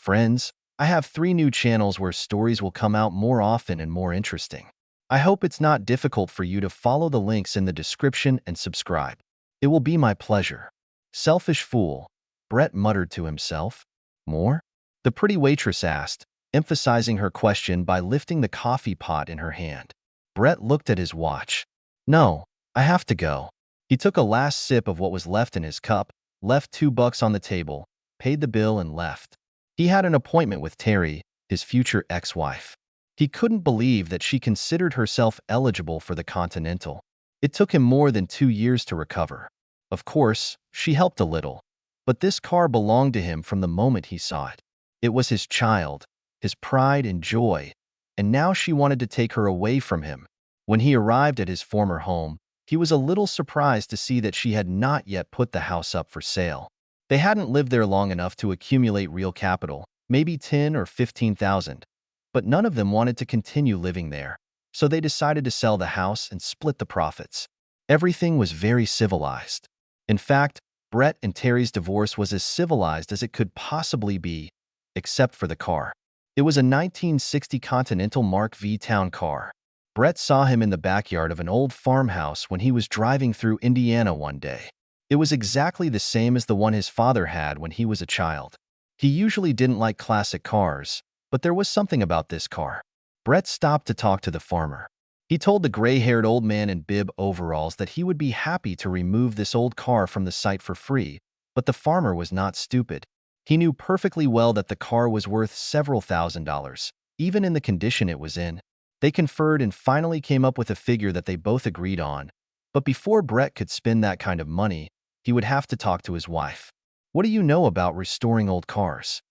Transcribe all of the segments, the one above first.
Friends, I have 3 new channels where stories will come out more often and more interesting. I hope it's not difficult for you to follow the links in the description and subscribe. It will be my pleasure. Selfish fool, Brett muttered to himself. More? The pretty waitress asked, emphasizing her question by lifting the coffee pot in her hand. Brett looked at his watch. No, I have to go. He took a last sip of what was left in his cup, left $2 on the table, paid the bill and left. He had an appointment with Terry, his future ex-wife. He couldn't believe that she considered herself eligible for the Continental. It took him more than 2 years to recover. Of course, she helped a little, but this car belonged to him from the moment he saw it. It was his child, his pride and joy, and now she wanted to take her away from him. When he arrived at his former home, he was a little surprised to see that she had not yet put the house up for sale. They hadn't lived there long enough to accumulate real capital, maybe 10 or 15,000, but none of them wanted to continue living there, so they decided to sell the house and split the profits. Everything was very civilized. In fact, Brett and Terry's divorce was as civilized as it could possibly be, except for the car. It was a 1960 Continental Mark V town car. Brett saw him in the backyard of an old farmhouse when he was driving through Indiana one day. It was exactly the same as the one his father had when he was a child. He usually didn't like classic cars, but there was something about this car. Brett stopped to talk to the farmer. He told the gray-haired old man in bib overalls that he would be happy to remove this old car from the site for free, but the farmer was not stupid. He knew perfectly well that the car was worth several $1,000s, even in the condition it was in. They conferred and finally came up with a figure that they both agreed on. But before Brett could spend that kind of money, he would have to talk to his wife. What do you know about restoring old cars?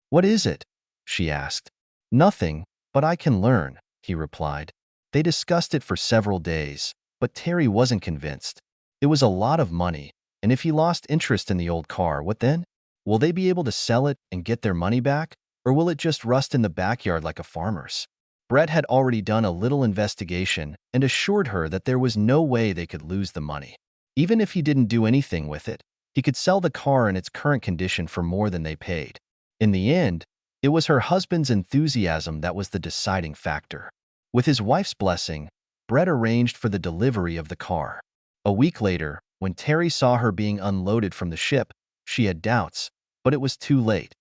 What is it? She asked. Nothing, but I can learn, he replied. They discussed it for several days, but Terry wasn't convinced. It was a lot of money, and if he lost interest in the old car, what then? Will they be able to sell it and get their money back, or will it just rust in the backyard like a farmer's? Brett had already done a little investigation and assured her that there was no way they could lose the money. Even if he didn't do anything with it, he could sell the car in its current condition for more than they paid. In the end, it was her husband's enthusiasm that was the deciding factor. With his wife's blessing, Brett arranged for the delivery of the car. A week later, when Terry saw her being unloaded from the ship, she had doubts, but it was too late.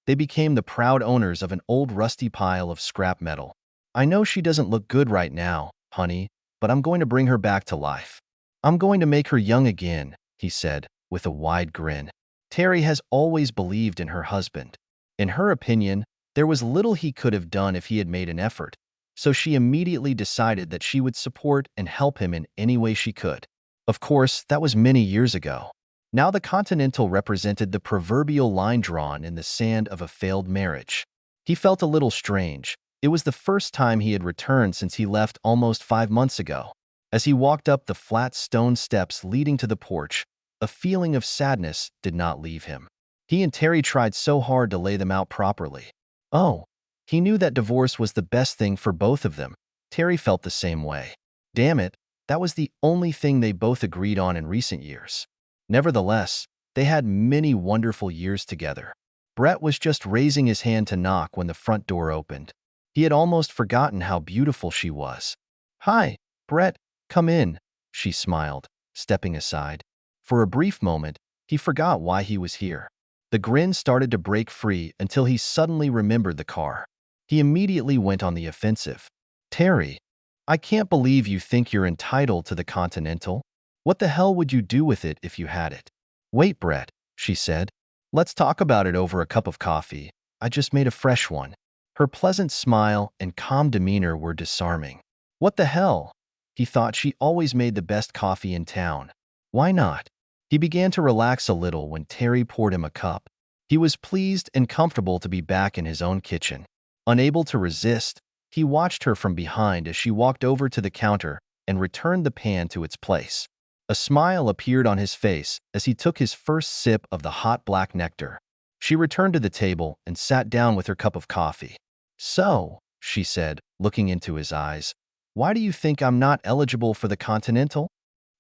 They became the proud owners of an old rusty pile of scrap metal. I know she doesn't look good right now, honey, but I'm going to bring her back to life. I'm going to make her young again, he said, with a wide grin. Terry has always believed in her husband. In her opinion, there was little he could have done if he had made an effort, so she immediately decided that she would support and help him in any way she could. Of course, that was many years ago. Now the Continental represented the proverbial line drawn in the sand of a failed marriage. He felt a little strange. It was the first time he had returned since he left almost 5 months ago. As he walked up the flat stone steps leading to the porch, a feeling of sadness did not leave him. He and Terry tried so hard to lay them out properly. Oh, he knew that divorce was the best thing for both of them. Terry felt the same way. Damn it, that was the only thing they both agreed on in recent years. Nevertheless, they had many wonderful years together. Brett was just raising his hand to knock when the front door opened. He had almost forgotten how beautiful she was. Hi, Brett, come in, she smiled, stepping aside. For a brief moment, he forgot why he was here. The grin started to break free until he suddenly remembered the car. He immediately went on the offensive. Terry, I can't believe you think you're entitled to the Continental. What the hell would you do with it if you had it? Wait, Brett, she said. Let's talk about it over a cup of coffee. I just made a fresh one. Her pleasant smile and calm demeanor were disarming. What the hell? He thought she always made the best coffee in town. Why not? He began to relax a little when Terry poured him a cup. He was pleased and comfortable to be back in his own kitchen. Unable to resist, he watched her from behind as she walked over to the counter and returned the pan to its place. A smile appeared on his face as he took his first sip of the hot black nectar. She returned to the table and sat down with her cup of coffee. So, she said, looking into his eyes, why do you think I'm not eligible for the Continental?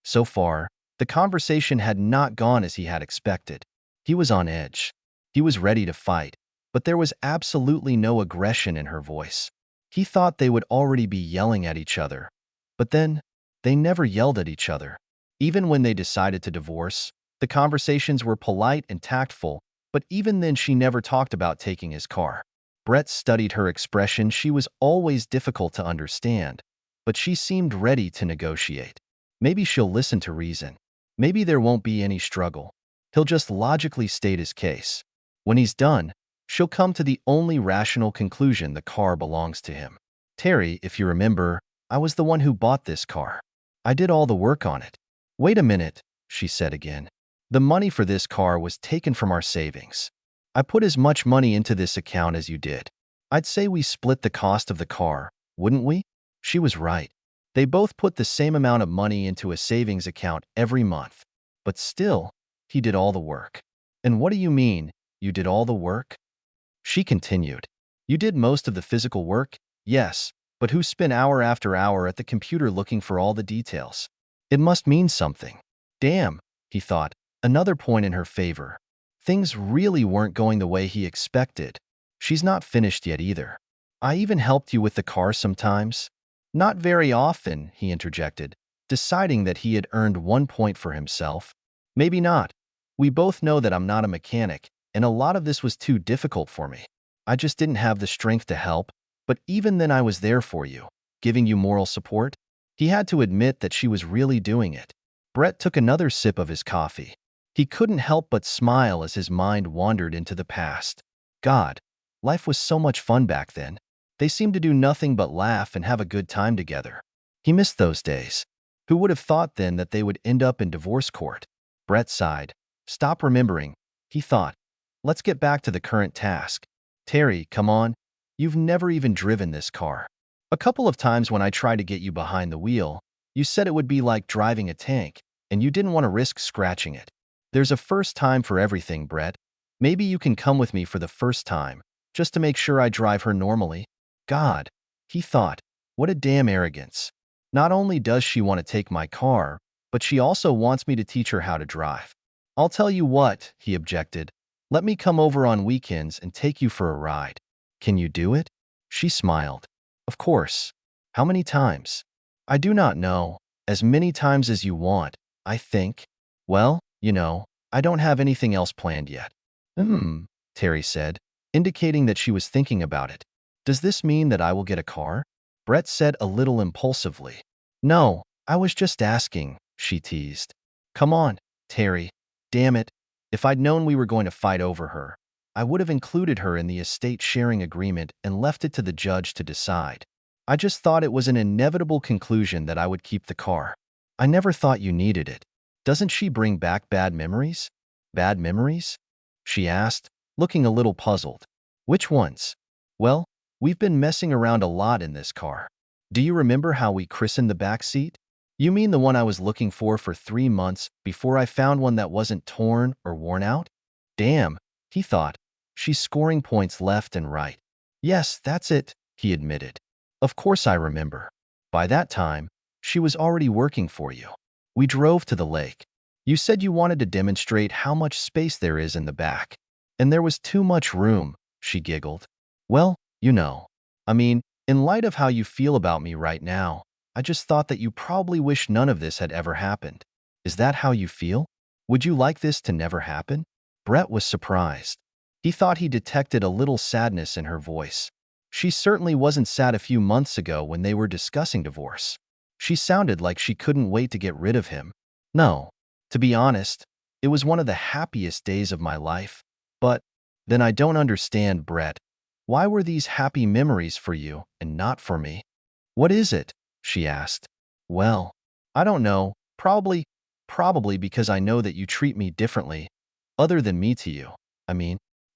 So far, the conversation had not gone as he had expected. He was on edge. He was ready to fight. but there was absolutely no aggression in her voice. He thought they would already be yelling at each other. But then, they never yelled at each other. Even when they decided to divorce, the conversations were polite and tactful, but even then she never talked about taking his car. Brett studied her expression. She was always difficult to understand, but she seemed ready to negotiate. Maybe she'll listen to reason. Maybe there won't be any struggle. He'll just logically state his case. When he's done, she'll come to the only rational conclusion: the car belongs to him. Terry, if you remember, I was the one who bought this car. I did all the work on it. Wait a minute, she said again. The money for this car was taken from our savings. I put as much money into this account as you did. I'd say we split the cost of the car, wouldn't we? She was right. They both put the same amount of money into a savings account every month. But still, he did all the work. And what do you mean, you did all the work? She continued. You did most of the physical work, yes, but who spent hour after hour at the computer looking for all the details? It must mean something. Damn, he thought, another point in her favor. Things really weren't going the way he expected. She's not finished yet either. I even helped you with the car sometimes. Not very often, he interjected, deciding that he had earned 1 point for himself. Maybe not. We both know that I'm not a mechanic, and a lot of this was too difficult for me. I just didn't have the strength to help, but even then I was there for you, giving you moral support. He had to admit that she was really doing it. Brett took another sip of his coffee. He couldn't help but smile as his mind wandered into the past. God, life was so much fun back then. They seemed to do nothing but laugh and have a good time together. He missed those days. Who would have thought then that they would end up in divorce court? Brett sighed. Stop remembering, he thought. Let's get back to the current task. Terry, come on. You've never even driven this car. A couple of times when I tried to get you behind the wheel, you said it would be like driving a tank, and you didn't want to risk scratching it. There's a first time for everything, Brett. Maybe you can come with me for the first time, just to make sure I drive her normally. God, he thought, what a damn arrogance. Not only does she want to take my car, but she also wants me to teach her how to drive. I'll tell you what, he objected. Let me come over on weekends and take you for a ride. Can you do it? She smiled. Of course. How many times? I do not know. As many times as you want, I think. Well, you know, I don't have anything else planned yet. Terry said, indicating that she was thinking about it. Does this mean that I will get a car? Brett said a little impulsively. No, I was just asking, she teased. Come on, Terry. Damn it. If I'd known we were going to fight over her, I would have included her in the estate sharing agreement and left it to the judge to decide. I just thought it was an inevitable conclusion that I would keep the car. I never thought you needed it. Doesn't she bring back bad memories? Bad memories? She asked, looking a little puzzled. Which ones? Well, we've been messing around a lot in this car. Do you remember how we christened the back seat? You mean the one I was looking for 3 months before I found one that wasn't torn or worn out? Damn, he thought. She's scoring points left and right. Yes, that's it, he admitted. Of course I remember. By that time, she was already working for you. We drove to the lake. You said you wanted to demonstrate how much space there is in the back. And there was too much room, she giggled. Well, you know. I mean, in light of how you feel about me right now, I just thought that you probably wish none of this had ever happened. Is that how you feel? Would you like this to never happen? Brett was surprised. He thought he detected a little sadness in her voice. She certainly wasn't sad a few months ago when they were discussing divorce. She sounded like she couldn't wait to get rid of him. No, to be honest, it was one of the happiest days of my life. But then I don't understand, Brett. Why were these happy memories for you and not for me? What is it? She asked. Well, I don't know. Probably because I know that you treat me differently, other than me to you.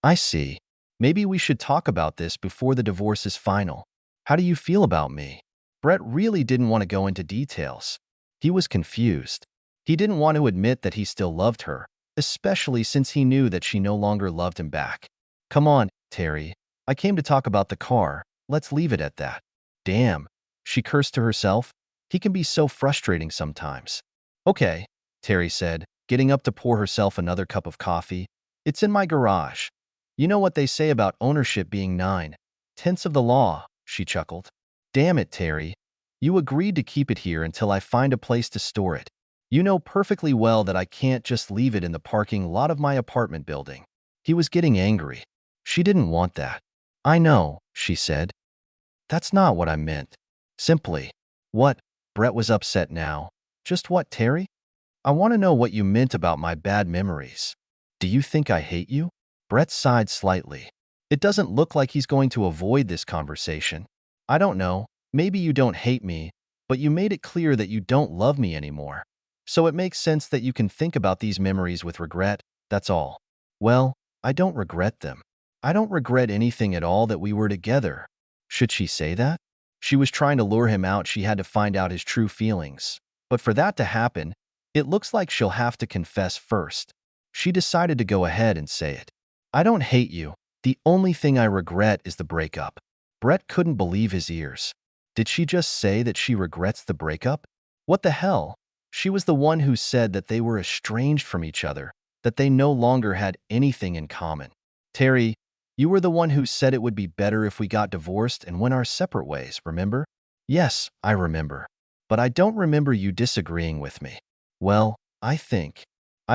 I see. Maybe we should talk about this before the divorce is final. How do you feel about me? Brett really didn't want to go into details. He was confused. He didn't want to admit that he still loved her, especially since he knew that she no longer loved him back. Come on, Terry. I came to talk about the car. Let's leave it at that. Damn, she cursed to herself. He can be so frustrating sometimes. Okay, Terry said, getting up to pour herself another cup of coffee. It's in my garage. You know what they say about ownership being 9/10 of the law, she chuckled. Damn it, Terry. You agreed to keep it here until I find a place to store it. You know perfectly well that I can't just leave it in the parking lot of my apartment building. He was getting angry. She didn't want that. I know, she said. That's not what I meant. Simply. What? Brett was upset now. Just what, Terry? I want to know what you meant about my bad memories. Do you think I hate you? Brett sighed slightly. It doesn't look like he's going to avoid this conversation. I don't know. Maybe you don't hate me, but you made it clear that you don't love me anymore. So it makes sense that you can think about these memories with regret, that's all. Well, I don't regret them. I don't regret anything at all that we were together. Should she say that? She was trying to lure him out. She had to find out his true feelings. But for that to happen, it looks like she'll have to confess first. She decided to go ahead and say it. I don't hate you. The only thing I regret is the breakup. Brett couldn't believe his ears. Did she just say that she regrets the breakup? What the hell? She was the one who said that they were estranged from each other, that they no longer had anything in common. Terry, you were the one who said it would be better if we got divorced and went our separate ways, remember? Yes, I remember. But I don't remember you disagreeing with me. Well, I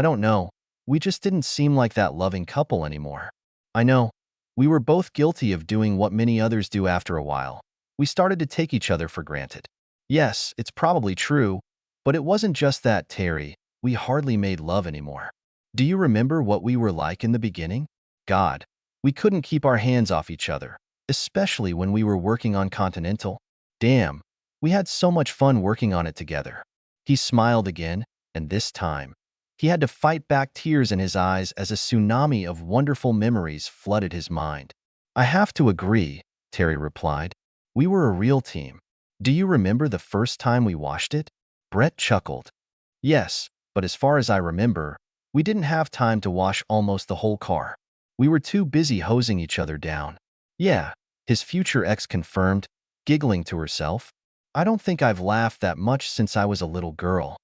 don't know. We just didn't seem like that loving couple anymore. I know. We were both guilty of doing what many others do after a while. We started to take each other for granted. Yes, it's probably true, but it wasn't just that, Terry. We hardly made love anymore. Do you remember what we were like in the beginning? God, we couldn't keep our hands off each other, especially when we were working on Continental. Damn, we had so much fun working on it together. He smiled again, and this time, he had to fight back tears in his eyes as a tsunami of wonderful memories flooded his mind. I have to agree, Terry replied. We were a real team. Do you remember the first time we washed it? Brett chuckled. Yes, but as far as I remember, we didn't have time to wash almost the whole car. We were too busy hosing each other down. Yeah, his future ex confirmed, giggling to herself. I don't think I've laughed that much since I was a little girl.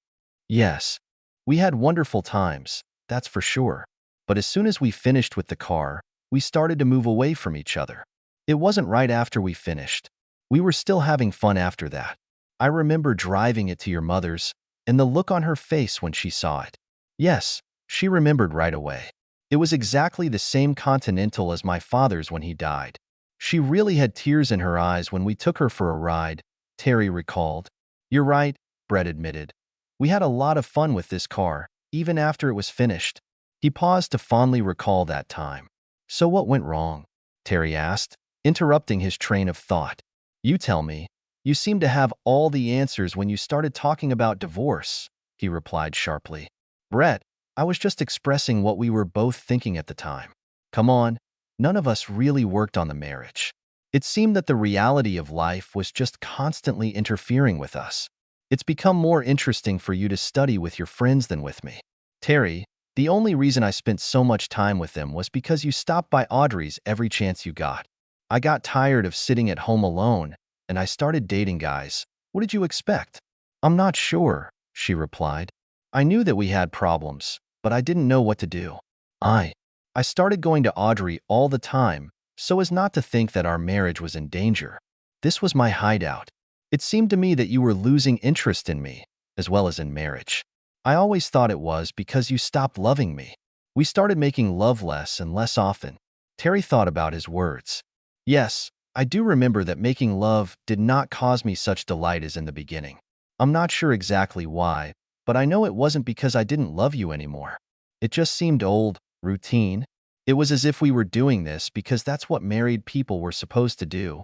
Yes, we had wonderful times, that's for sure. But as soon as we finished with the car, we started to move away from each other. It wasn't right after we finished. We were still having fun after that. I remember driving it to your mother's, and the look on her face when she saw it. Yes, she remembered right away. It was exactly the same Continental as my father's when he died. She really had tears in her eyes when we took her for a ride, Terry recalled. You're right, Brett admitted. We had a lot of fun with this car, even after it was finished. He paused to fondly recall that time. So what went wrong? Terry asked, interrupting his train of thought. You tell me. You seemed to have all the answers when you started talking about divorce, he replied sharply. Brett, I was just expressing what we were both thinking at the time. Come on, none of us really worked on the marriage. It seemed that the reality of life was just constantly interfering with us. It's become more interesting for you to study with your friends than with me. Terry, the only reason I spent so much time with them was because you stopped by Audrey's every chance you got. I got tired of sitting at home alone, and I started dating guys. What did you expect? I'm not sure, she replied. I knew that we had problems, but I didn't know what to do. I started going to Audrey all the time, so as not to think that our marriage was in danger. This was my hideout. It seemed to me that you were losing interest in me, as well as in marriage. I always thought it was because you stopped loving me. We started making love less and less often. Terry thought about his words. Yes, I do remember that making love did not cause me such delight as in the beginning. I'm not sure exactly why, but I know it wasn't because I didn't love you anymore. It just seemed old, routine. It was as if we were doing this because that's what married people were supposed to do.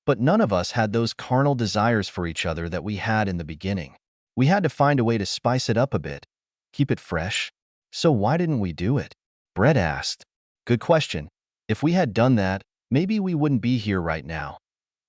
But none of us had those carnal desires for each other that we had in the beginning. We had to find a way to spice it up a bit, keep it fresh. So why didn't we do it? Brett asked. Good question. If we had done that, maybe we wouldn't be here right now,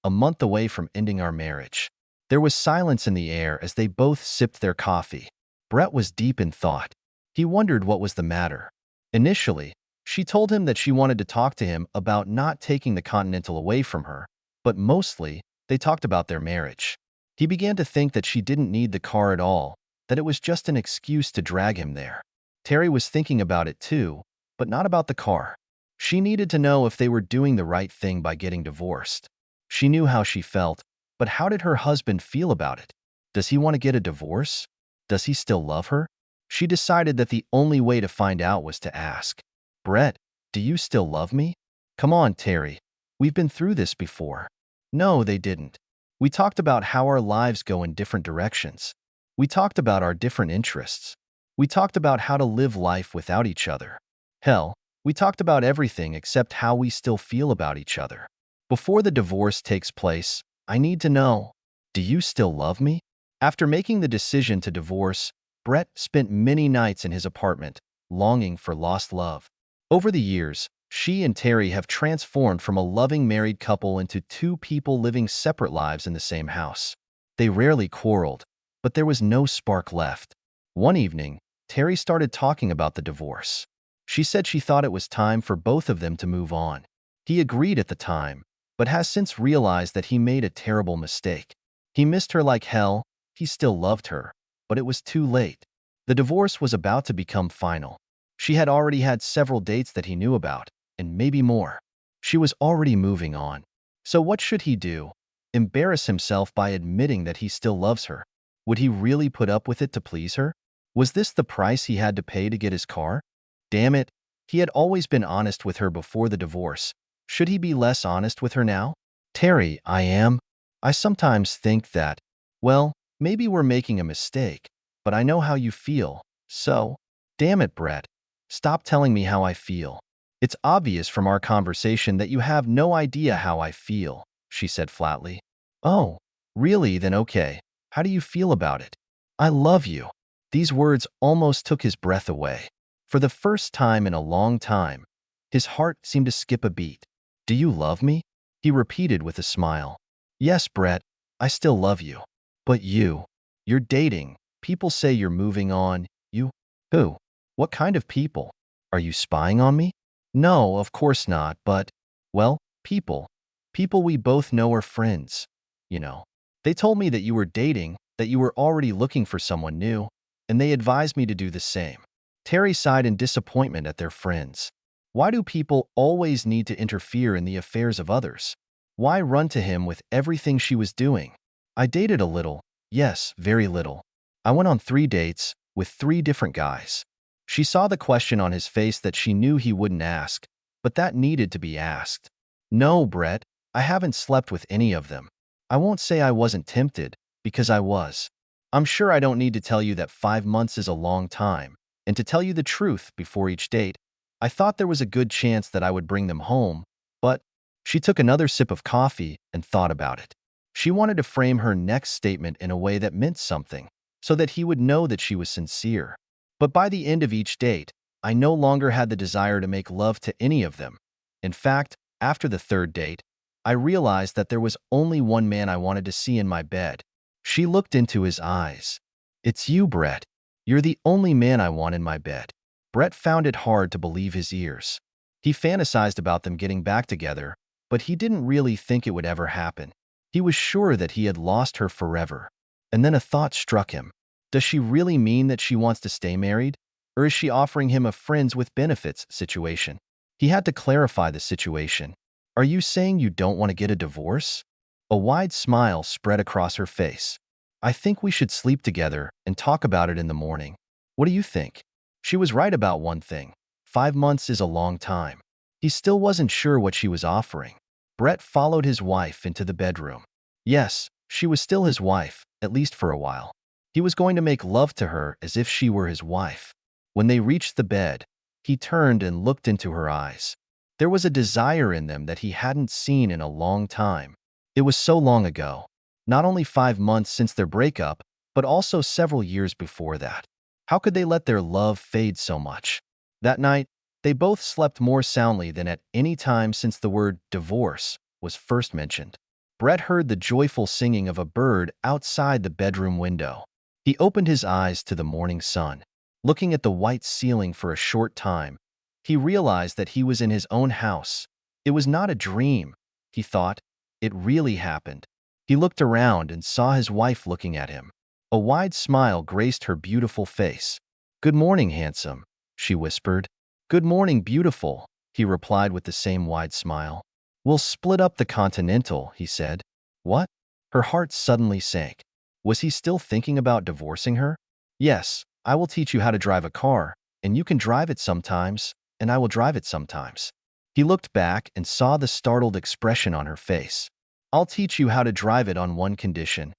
a month away from ending our marriage. There was silence in the air as they both sipped their coffee. Brett was deep in thought. He wondered what was the matter. Initially, she told him that she wanted to talk to him about not taking the Continental away from her, but mostly, they talked about their marriage. He began to think that she didn't need the car at all, that it was just an excuse to drag him there. Terry was thinking about it too, but not about the car. She needed to know if they were doing the right thing by getting divorced. She knew how she felt, but how did her husband feel about it? Does he want to get a divorce? Does he still love her? She decided that the only way to find out was to ask. Brett, do you still love me? Come on, Terry. We've been through this before. No, they didn't. We talked about how our lives go in different directions. We talked about our different interests. We talked about how to live life without each other. Hell, we talked about everything except how we still feel about each other. Before the divorce takes place, I need to know, do you still love me? After making the decision to divorce, Brett spent many nights in his apartment, longing for lost love. Over the years, she and Terry have transformed from a loving married couple into two people living separate lives in the same house. They rarely quarreled, but there was no spark left. One evening, Terry started talking about the divorce. She said she thought it was time for both of them to move on. He agreed at the time, but has since realized that he made a terrible mistake. He missed her like hell, he still loved her, but it was too late. The divorce was about to become final. She had already had several dates that he knew about, and maybe more. She was already moving on. So what should he do? Embarrass himself by admitting that he still loves her? Would he really put up with it to please her? Was this the price he had to pay to get his car? Damn it, he had always been honest with her before the divorce. Should he be less honest with her now? Terry, I sometimes think that, well, maybe we're making a mistake, but I know how you feel, so, damn it, Brett. Stop telling me how I feel. It's obvious from our conversation that you have no idea how I feel, she said flatly. Oh, really? Then okay. How do you feel about it? I love you. These words almost took his breath away. For the first time in a long time, his heart seemed to skip a beat. Do you love me? He repeated with a smile. Yes, Brett, I still love you. But you're dating. People say you're moving on. You? Who? What kind of people? Are you spying on me? No, of course not, but, well, people. People we both know are friends. You know. They told me that you were dating, that you were already looking for someone new, and they advised me to do the same. Terry sighed in disappointment at their friends. Why do people always need to interfere in the affairs of others? Why run to him with everything she was doing? I dated a little, yes, very little. I went on 3 dates with 3 different guys. She saw the question on his face that she knew he wouldn't ask, but that needed to be asked. No, Brett, I haven't slept with any of them. I won't say I wasn't tempted, because I was. I'm sure I don't need to tell you that 5 months is a long time, and to tell you the truth before each date, I thought there was a good chance that I would bring them home, but she took another sip of coffee and thought about it. She wanted to frame her next statement in a way that meant something, so that he would know that she was sincere. But by the end of each date, I no longer had the desire to make love to any of them. In fact, after the 3rd date, I realized that there was only one man I wanted to see in my bed. She looked into his eyes. It's you, Brett. You're the only man I want in my bed. Brett found it hard to believe his ears. He fantasized about them getting back together, but he didn't really think it would ever happen. He was sure that he had lost her forever. And then a thought struck him. Does she really mean that she wants to stay married? Or is she offering him a friends with benefits situation? He had to clarify the situation. Are you saying you don't want to get a divorce? A wide smile spread across her face. I think we should sleep together and talk about it in the morning. What do you think? She was right about one thing. 5 months is a long time. He still wasn't sure what she was offering. Brett followed his wife into the bedroom. Yes, she was still his wife, at least for a while. He was going to make love to her as if she were his wife. When they reached the bed, he turned and looked into her eyes. There was a desire in them that he hadn't seen in a long time. It was so long ago. Not only 5 months since their breakup, but also several years before that. How could they let their love fade so much? That night, they both slept more soundly than at any time since the word divorce was first mentioned. Brett heard the joyful singing of a bird outside the bedroom window. He opened his eyes to the morning sun. Looking at the white ceiling for a short time, he realized that he was in his own house. It was not a dream, he thought. It really happened. He looked around and saw his wife looking at him. A wide smile graced her beautiful face. Good morning, handsome, she whispered. Good morning, beautiful, he replied with the same wide smile. We'll split up the Continental, he said. What? Her heart suddenly sank. Was he still thinking about divorcing her? Yes, I will teach you how to drive a car, and you can drive it sometimes, and I will drive it sometimes. He looked back and saw the startled expression on her face. I'll teach you how to drive it on one condition.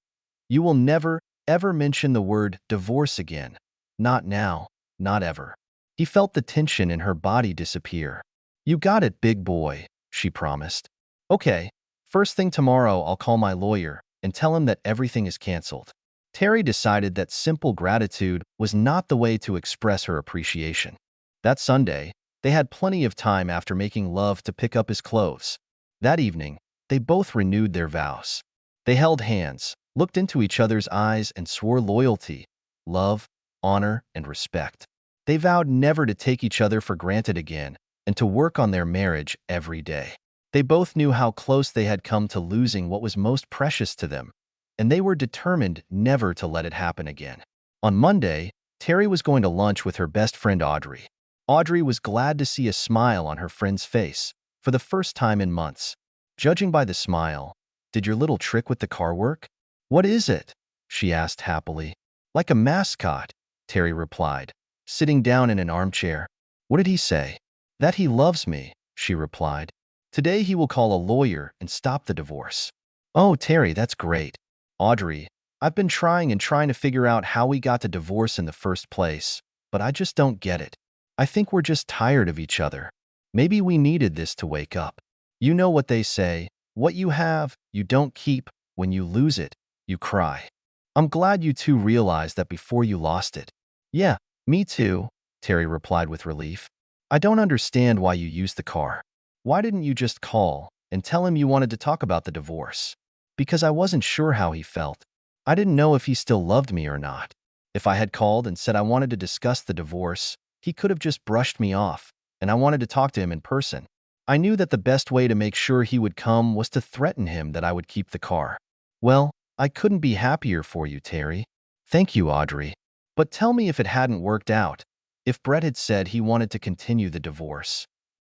You will never, ever mention the word divorce again. Not now, not ever. He felt the tension in her body disappear. You got it, big boy, she promised. Okay, first thing tomorrow I'll call my lawyer and tell him that everything is canceled. Terry decided that simple gratitude was not the way to express her appreciation. That Sunday, they had plenty of time after making love to pick up his clothes. That evening, they both renewed their vows. They held hands, looked into each other's eyes, and swore loyalty, love, honor, and respect. They vowed never to take each other for granted again and to work on their marriage every day. They both knew how close they had come to losing what was most precious to them, and they were determined never to let it happen again. On Monday, Terry was going to lunch with her best friend Audrey. Audrey was glad to see a smile on her friend's face for the first time in months. Judging by the smile, did your little trick with the car work? What is it? She asked happily. Like a mascot, Terry replied, sitting down in an armchair. What did he say? That he loves me, she replied. Today he will call a lawyer and stop the divorce. Oh, Terry, that's great. Audrey, I've been trying to figure out how we got to divorce in the first place, but I just don't get it. I think we're just tired of each other. Maybe we needed this to wake up. You know what they say, what you have, you don't keep. When you lose it, you cry. I'm glad you two realized that before you lost it. Yeah, me too, Terry replied with relief. I don't understand why you used the car. Why didn't you just call and tell him you wanted to talk about the divorce? Because I wasn't sure how he felt. I didn't know if he still loved me or not. If I had called and said I wanted to discuss the divorce, he could have just brushed me off, and I wanted to talk to him in person. I knew that the best way to make sure he would come was to threaten him that I would keep the car. Well, I couldn't be happier for you, Terry. Thank you, Audrey. But tell me if it hadn't worked out, if Brett had said he wanted to continue the divorce.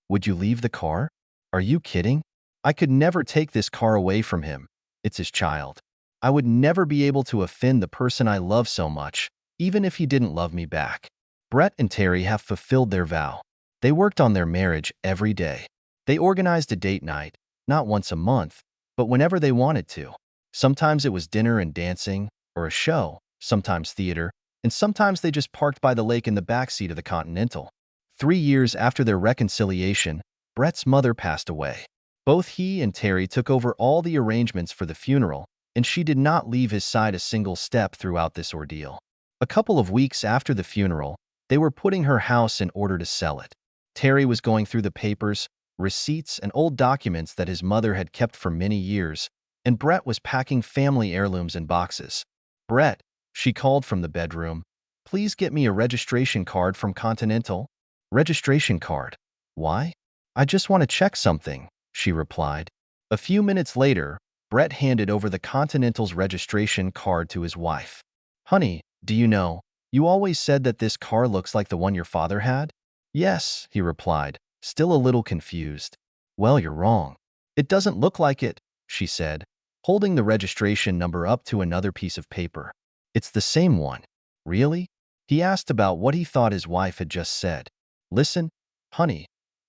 Would you leave the car? Are you kidding? I could never take this car away from him. It's his child. I would never be able to offend the person I love so much, even if he didn't love me back. Brett and Terry have fulfilled their vow. They worked on their marriage every day. They organized a date night, not once a month, but whenever they wanted to. Sometimes it was dinner and dancing, or a show, sometimes theater, and sometimes they just parked by the lake in the backseat of the Continental. 3 years after their reconciliation, Brett's mother passed away. Both he and Terry took over all the arrangements for the funeral, and she did not leave his side a single step throughout this ordeal. A couple of weeks after the funeral, they were putting her house in order to sell it. Terry was going through the papers, receipts, and old documents that his mother had kept for many years, and Brett was packing family heirlooms in boxes. Brett, she called from the bedroom, please get me a registration card from Continental. Registration card? Why? I just want to check something, she replied. A few minutes later, Brett handed over the Continental's registration card to his wife. Honey, do you know, you always said that this car looks like the one your father had? Yes, he replied, still a little confused. Well, you're wrong. It doesn't look like it, she said, holding the registration number up to another piece of paper. It's the same one. Really? He asked about what he thought his wife had just said. Listen, honey,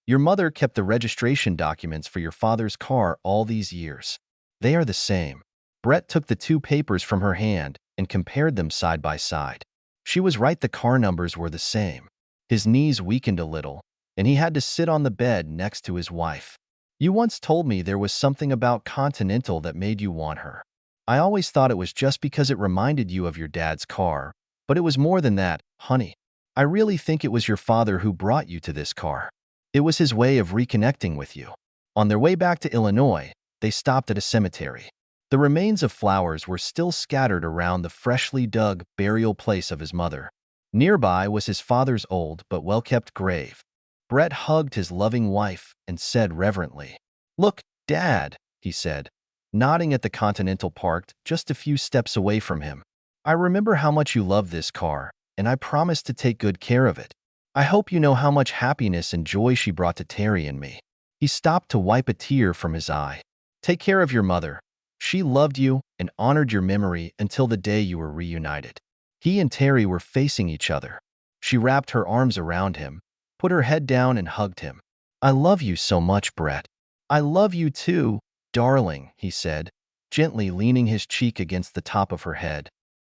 your mother kept the registration documents for your father's car all these years. They are the same. Brett took the two papers from her hand and compared them side by side. She was right, the car numbers were the same. His knees weakened a little, and he had to sit on the bed next to his wife. You once told me there was something about Continental that made you want her. I always thought it was just because it reminded you of your dad's car, but it was more than that, honey. I really think it was your father who brought you to this car. It was his way of reconnecting with you. On their way back to Illinois, they stopped at a cemetery. The remains of flowers were still scattered around the freshly dug burial place of his mother. Nearby was his father's old but well-kept grave. Brett hugged his loving wife and said reverently, "Look, Dad," he said, nodding at the Continental parked just a few steps away from him. "I remember how much you love this car, and I promised to take good care of it. I hope you know how much happiness and joy she brought to Terry and me." He stopped to wipe a tear from his eye. "Take care of your mother. She loved you and honored your memory until the day you were reunited." He and Terry were facing each other. She wrapped her arms around him, put her head down and hugged him. "I love you so much, Brett." "I love you too, darling," he said, gently leaning his cheek against the top of her head.